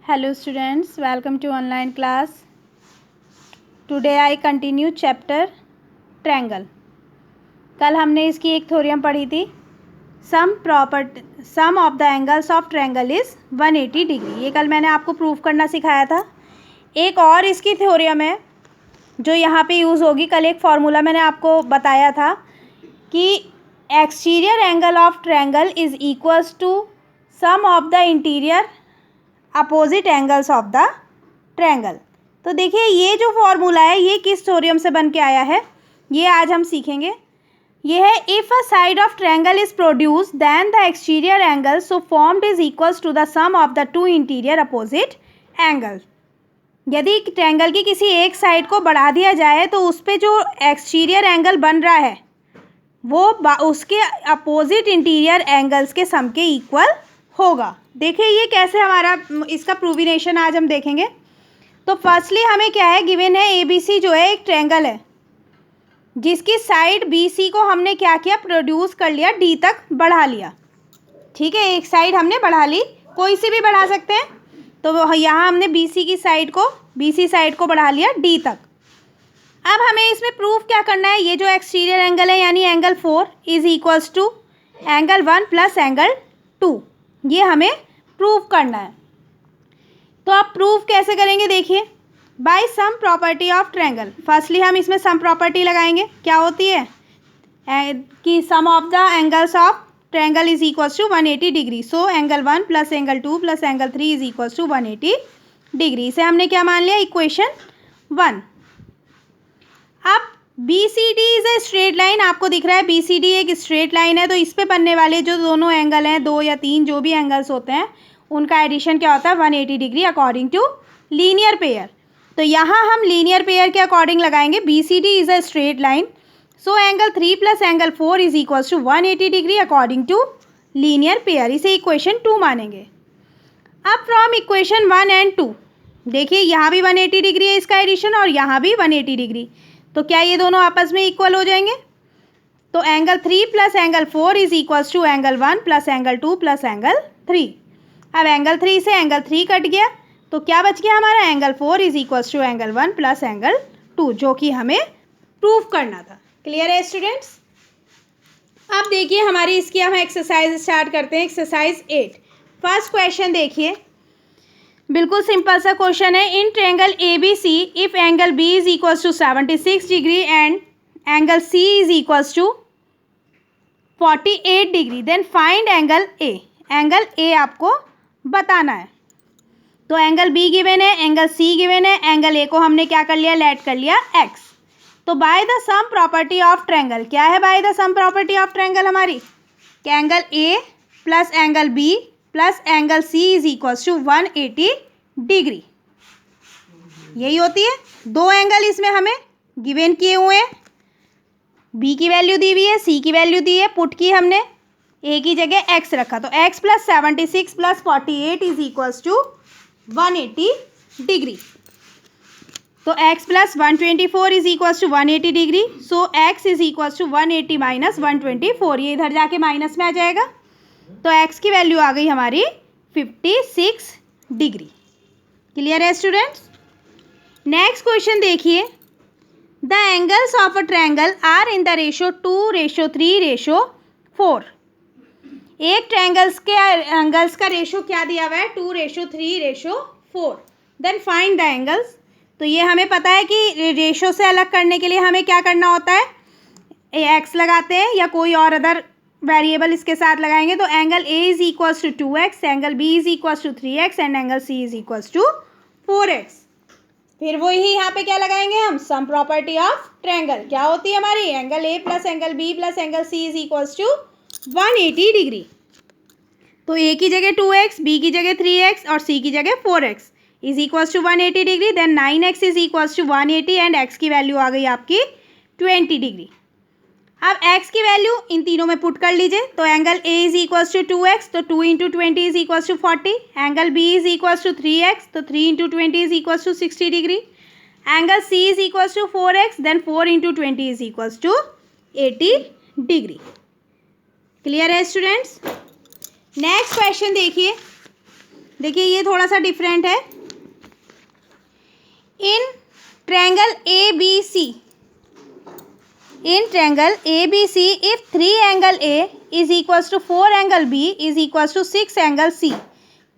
Hello students, welcome to online class. Today I continue chapter triangle. कल हमने इसकी एक थ्योरम पढ़ी थी. Sum of the angles of triangle is 180 degree. ये कल मैंने आपको प्रूव करना सिखाया था. एक और इसकी थ्योरम है जो यहाँ पे यूज़ होगी. कल एक फार्मूला मैंने आपको बताया था कि exterior angle of triangle is equals to sum of the interior opposite angles of the triangle. तो देखिए ये जो फॉर्मूला है ये किस थ्योरम से बन के आया है ये आज हम सीखेंगे. ये है if a side of triangle is produce then the exterior angle so formed is equals to the sum of the two interior opposite angle. यदि ट्रायंगल की किसी एक साइड को बढ़ा दिया जाए तो उस पर जो एक्सटीरियर एंगल बन रहा है वो उसके अपोजिट इंटीरियर एंगल्स के सम के इक्वल होगा. देखिए ये कैसे हमारा इसका प्रूविनेशन आज हम देखेंगे. तो फर्स्टली हमें क्या है गिवन है ए बी सी जो है एक ट्रायंगल है जिसकी साइड बी सी को हमने क्या किया प्रोड्यूस कर लिया डी तक बढ़ा लिया. ठीक है एक साइड हमने बढ़ा ली कोई सी भी बढ़ा सकते हैं. तो यहाँ हमने बी सी की साइड को बी सी साइड को बढ़ा लिया डी तक. अब हमें इसमें प्रूफ क्या करना है ये जो एक्सटीरियर एंगल है यानी angle 4 is equals to angle 1 plus angle 2 ये हमें प्रूफ करना है. तो आप प्रूफ कैसे करेंगे देखिए by sum property of triangle. Firstly हम इसमें सम प्रॉपर्टी लगाएंगे. क्या होती है कि sum of the angles of triangle is equals to 180 degree. So angle 1 plus angle 2 plus angle 3 is equals to 180 degree. इसे हमने क्या मान लिया इक्वेशन 1. अब B C D is a straight line. आपको दिख रहा है बी सी डी एक स्ट्रेट लाइन है. तो इस पे बनने वाले जो दोनों एंगल हैं 2 या 3 जो भी एंगल्स होते हैं उनका एडिशन क्या होता है 180 degree according to linear pair. तो यहाँ हम लीनियर पेयर के अकॉर्डिंग लगाएंगे. B C D is a straight line so angle 3 plus angle 4 is equals to 180 degree according to linear pair. इसे इक्वेशन 2 मानेंगे. अब फ्रॉम इक्वेशन 1 एंड 2 देखिए यहाँ भी 180 डिग्री है इसका एडिशन और यहाँ भी 180 डिग्री. तो क्या ये दोनों आपस में इक्वल हो जाएंगे. तो angle 3 plus angle 4 is equals to angle 1 plus angle 2 plus angle 3. अब एंगल 3 से एंगल 3 कट गया तो क्या बच गया हमारा angle 4 is equals to angle 1 plus angle 2 जो कि हमें प्रूव करना था. क्लियर है स्टूडेंट्स. अब देखिए हमारी इसकी हम एक्सरसाइज स्टार्ट करते हैं. एक्सरसाइज 8 फर्स्ट क्वेश्चन देखिए बिल्कुल सिंपल सा क्वेश्चन है. In triangle A B C if angle B is equals to 76 degree and angle C is equals to 48 degree then find angle A. Angle A आपको बताना है. तो एंगल बी गिवन है angle C given है. Angle A को हमने क्या कर लिया लेट कर लिया एक्स. तो by the sum property of triangle क्या है by the sum property of triangle हमारी कि angle A plus angle B plus angle C is equals to 180 degree. यही होती है. दो एंगल इसमें हमें गिवन किए हुए हैं. बी की वैल्यू दी हुई है सी की वैल्यू दी है पुट की हमने ए की जगह एक्स रखा. तो x plus 76 plus 48 is equals to 180 degree. तो x plus 124 is equals to 180 degree. So x is equals to 180 minus 124. ये इधर जाके माइनस में आ जाएगा. तो x की वैल्यू आ गई हमारी 56 डिग्री. क्लियर है स्टूडेंट्स. नेक्स्ट क्वेश्चन देखिए the angles of a triangle are in the ratio 2:3:4. एक ट्रायंगल्स के एंगल्स का रेशो क्या दिया हुआ है 2:3:4. Then find the angles. तो ये हमें पता है कि रेशो से अलग करने के लिए हमें क्या करना होता है एक्स लगाते हैं या कोई और अदर वेरिएबल इसके साथ लगाएंगे. तो angle A is equals to 2x angle B is equals to 3x and angle C is equals to 4x. फिर वही यहाँ पे क्या लगाएंगे हम सम प्रॉपर्टी ऑफ ट्रायंगल. क्या होती है हमारी angle A plus angle B plus angle C is equals to 180 degree. तो ए की जगह 2x बी की जगह 3x और सी की जगह 4x is equals to 180 degree. Then 9x is equals to 180 and x की वैल्यू आ गई आपकी 20 डिग्री. अब x की वैल्यू इन तीनों में पुट कर लीजिए. तो angle a is equals to 2x तो 2 into 20 is equals to 40. Angle b is equals to 3x तो 3 into 20 is equals to 60 degree. Angle c is equals to 4x then 4 into 20 is equals to 80 degree. Clear है students. Next question देखिए देखिए ये थोड़ा सा different है। In triangle ABC, in triangle ABC, if 3 angle A is equals to 4 angle B is equals to 6 angle C,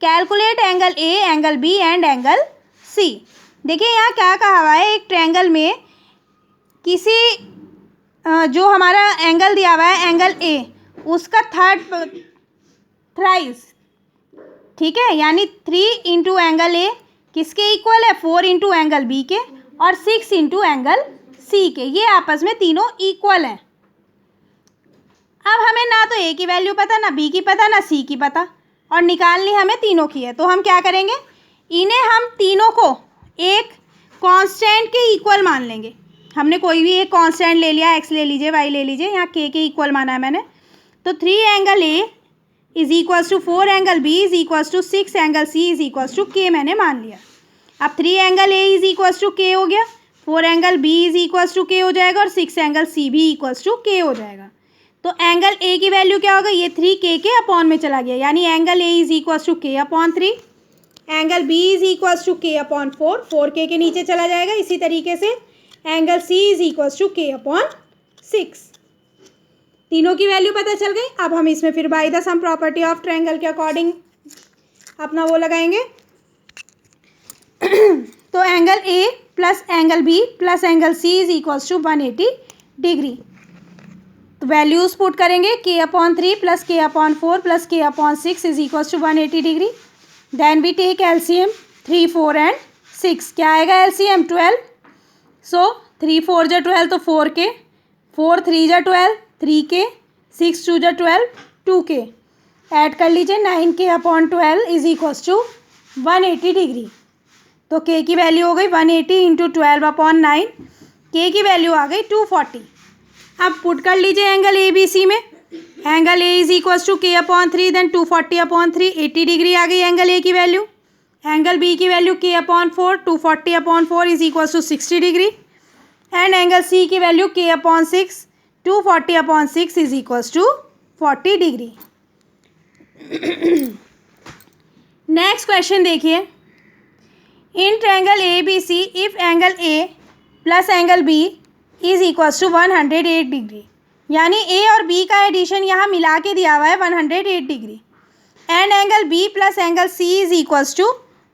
calculate angle A, angle B and angle C। देखिए यहाँ क्या कहा हुआ है, एक ट्रायंगल में किसी जो हमारा एंगल दिया हुआ है एंगल A, उसका थ्राइस, ठीक है, यानी 3 इंटू एंगल A किसके इक्वल है, 4 इंटू एंगल B के और 6 इंटू एंगल C के, ये आपस में तीनों इक्वल हैं। अब हमें ना तो A की वैल्यू पता, ना B की पता, ना C की पता, और निकालनी हमें तीनों की है। तो हम क्या करेंगे, इन्हें हम तीनों को एक कांस्टेंट के इक्वल मान लेंगे। हमने कोई भी एक कांस्टेंट ले लिया, x ले लीजिए, y ले लीजिए, यहाँ k के इक्वल माना है मैंने। तो 3 angle A is equals to 4 angle B is equals to 6 angle C is equals to k मैंने मान लिया। अब 3 angle A is equals to k हो गया, 4 angle B is equals to k हो जाएगा और 6 एंगल C भी इक्वल्स टू k हो जाएगा। तो एंगल A की वैल्यू क्या होगा, ये 3k के अपॉन में चला गया, यानी angle A is equals to k upon 3, angle B is equals to k upon 4, 4k के नीचे चला जाएगा। इसी तरीके से angle C is equals to k upon 6। तीनों की वैल्यू पता चल गई। अब हम इसमें फिर by the sum property of triangle के अकॉर्डिंग अपना वो लगाएंगे। तो angle A plus angle B plus angle C is equals to 180 degree. तो वैल्यूज पुट करेंगे, k upon 3 plus k upon 4 plus k upon 6 is equals to 180 degree. Then we take LCM, 3, 4 and 6, क्या आएगा LCM 12। सो 3 4 जा 12 तो 4k, 4 3 जा 12 3k, 6 2 जा 12 2k, add कर लीजिए 9k upon 12 is equals to 180 degree. तो k की वैल्यू हो गई 180 इंटू 12 अपॉन 9, k की वैल्यू आ गई 240। अब पुट कर लीजिए एंगल ए बी सी में, angle A is equals to k upon 3 then 240 upon 3, 80 degree आ गई एंगल ए की वैल्यू। एंगल बी की value k upon 4, 240 upon 4 is equals to 60 degree, and angle C की value k upon 6, 240 upon 6 is equals to 40 degree. Next question देखिए, in triangle A B C if angle A plus angle B is equals to 108 degree, यानी ए और B का addition यहाँ मिला के दिया हुआ है 108 degree, and angle B plus angle C is equals to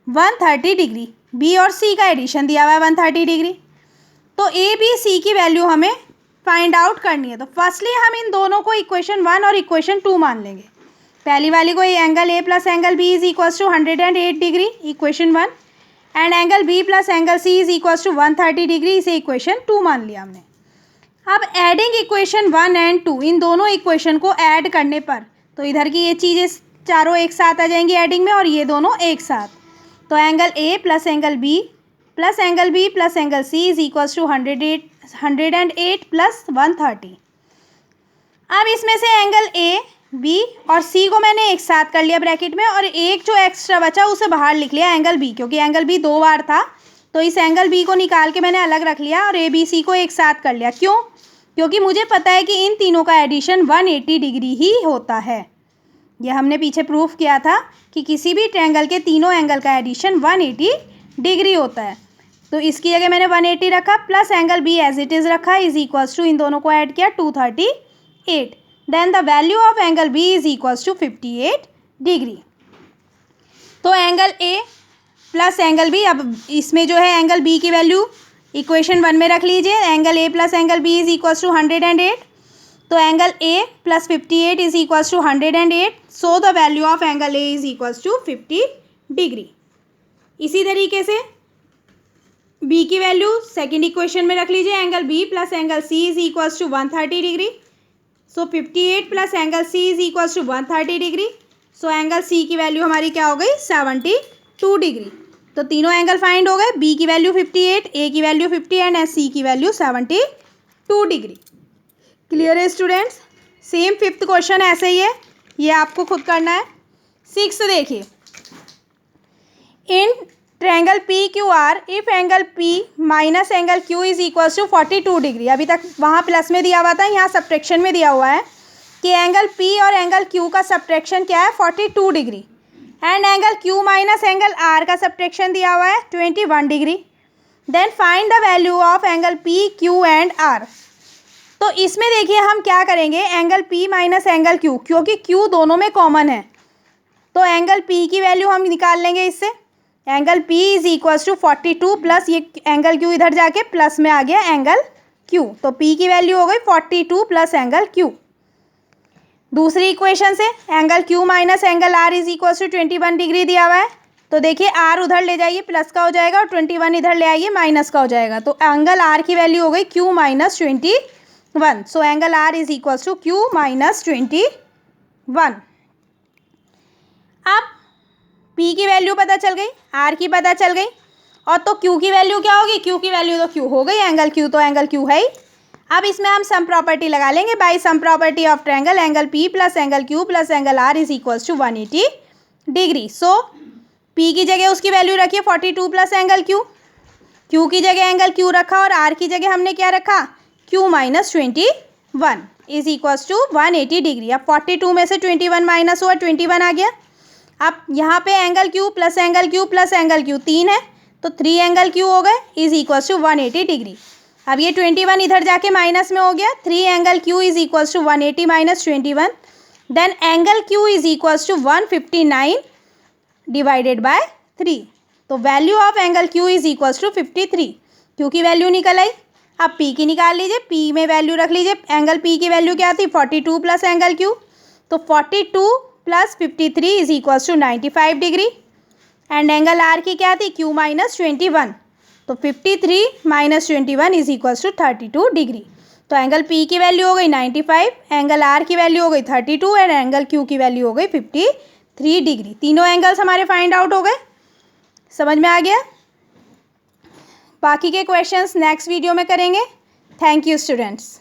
130 degree. B और सी का एडिशन दिया हुआ है 130 डिग्री। तो ए बी सी की वैल्यू हमें फाइंड आउट करनी है। तो फर्स्टली हम इन दोनों को इक्वेशन 1 और इक्वेशन 2 मान लेंगे। पहली वाली को angle A plus angle B is equals to 108 degree, equation 1, and angle B plus angle C is equals to 130 degree, इसे इक्वेशन 2 मान लिया हमने। अब एडिंग इक्वेशन 1 एंड 2, इन दोनों इक्वेशन को ऐड करने पर तो इधर की ये चीज़ें चारों एक साथ आ जाएंगी एडिंग में, और ये दोनों एक साथ। तो angle A plus angle B plus angle B plus angle C is equals to 108 plus 130। अब इसमें से एंगल ए बी और सी को मैंने एक साथ कर लिया ब्रैकेट में, और एक जो एक्स्ट्रा बचा उसे बाहर लिख लिया एंगल बी, क्योंकि एंगल बी 2 बार था तो इस एंगल बी को निकाल के मैंने अलग रख लिया और ए बी सी को एक साथ कर लिया। क्यों? क्योंकि मुझे पता है कि इन तीनों का एडिशन 180 डिग्री ही होता है। यह हमने पीछे प्रूफ किया था कि किसी भी ट्रायंगल के तीनों एंगल का एडिशन 180 डिग्री होता है। तो इसकी जगह मैंने 180 रखा, plus angle B as it is रखा, इज इक्वल्स टू इन दोनों को ऐड किया 238। Then the value of angle B is equals to 58 degree. तो angle A plus angle B, अब इसमें जो है एंगल बी की वैल्यू इक्वेशन 1 में रख लीजिए, angle A plus angle B is equals to 108। तो angle A plus 58 is equals to 108, so the value of angle A is equals to 50 degree. इसी तरीके से बी की वैल्यू सेकेंड इक्वेशन में रख लीजिए, angle B plus angle C is equals to 130 degree, so 58 plus angle C is equals to 130 degree, so angle C की value हमारी क्या हो गई 72 डिग्री। तो तीनों एंगल फाइंड हो गए, बी की वैल्यू 58, ए की वैल्यू 50 एंड सी की वैल्यू 72 डिग्री। क्लियर है स्टूडेंट्स? सेम 5th क्वेश्चन ऐसे ही है, ये आपको खुद करना है। 6 देखिए, in triangle P Q R if angle P minus angle Q is equals to 42 degree. अभी तक वहाँ प्लस में दिया हुआ था, यहाँ सब्ट्रैक्शन में दिया हुआ है कि एंगल पी और एंगल क्यू का सब्ट्रैक्शन क्या है 42 degree, and angle Q minus angle R का सब्ट्रैक्शन दिया हुआ है 21 degree. Then find the value of angle P, Q and R। तो इसमें देखिए हम क्या करेंगे, angle P minus angle Q, क्योंकि Q दोनों में कॉमन है तो एंगल P की वैल्यू हम निकाल लेंगे इससे। Angle P is equals to 42 plus ये एंगल Q इधर जाके प्लस में आ गया एंगल Q, तो P की वैल्यू हो गई 42 प्लस एंगल Q। दूसरी इक्वेशन से angle Q minus angle R is equals to 21 degree दिया हुआ है, तो देखिए R उधर ले जाइए प्लस का हो जाएगा और 21 इधर ले आइए माइनस का हो जाएगा, तो एंगल R की वैल्यू हो गई Q minus 21। So angle R is equals to Q minus 21। अब P की वैल्यू पता चल गई, R की पता चल गई, और तो Q की वैल्यू क्या होगी, Q की वैल्यू तो Q हो गई, एंगल Q तो एंगल Q है ही। अब इसमें हम सम प्रॉपर्टी लगा लेंगे, by sum property of triangle angle P plus angle Q plus angle R is equals to 180 degree. So P की जगह उसकी वैल्यू रखिए 42 प्लस एंगल Q, Q की जगह एंगल Q रखा और R की जगह हमने क्या रखा, Q minus 21 is equals to 180 degree. अब 42 में से 21 माइनस हुआ 21 आ गया। अब यहाँ पे angle Q plus angle Q plus angle Q 3 है, तो 3 एंगल Q हो गए इज इक्वल्स टू 180 डिग्री। अब ये 21 इधर जाके माइनस में हो गया, 3 angle Q is equals to 180 minus 21, then angle Q is equals to 159 divided by 3, तो value of angle Q is equals to 53। Q की वैल्यू निकल आई। अब P की निकाल लीजिए, P में वैल्यू रख लीजिए, एंगल P की वैल्यू क्या थी 42 प्लस एंगल Q, तो 42 plus 53 is equals to 95 degree. And angle R की क्या थी Q माइनस 21, तो 53 minus 21 is equals to 32 degree. तो एंगल P की वैल्यू हो गई 95, एंगल R की वैल्यू हो गई 32 एंड एंगल Q की वैल्यू हो गई 53 डिग्री। तीनों एंगल्स हमारे फाइंड आउट हो गए। समझ में आ गया? बाकी के क्वेश्चंस नेक्स्ट वीडियो में करेंगे। Thank you students.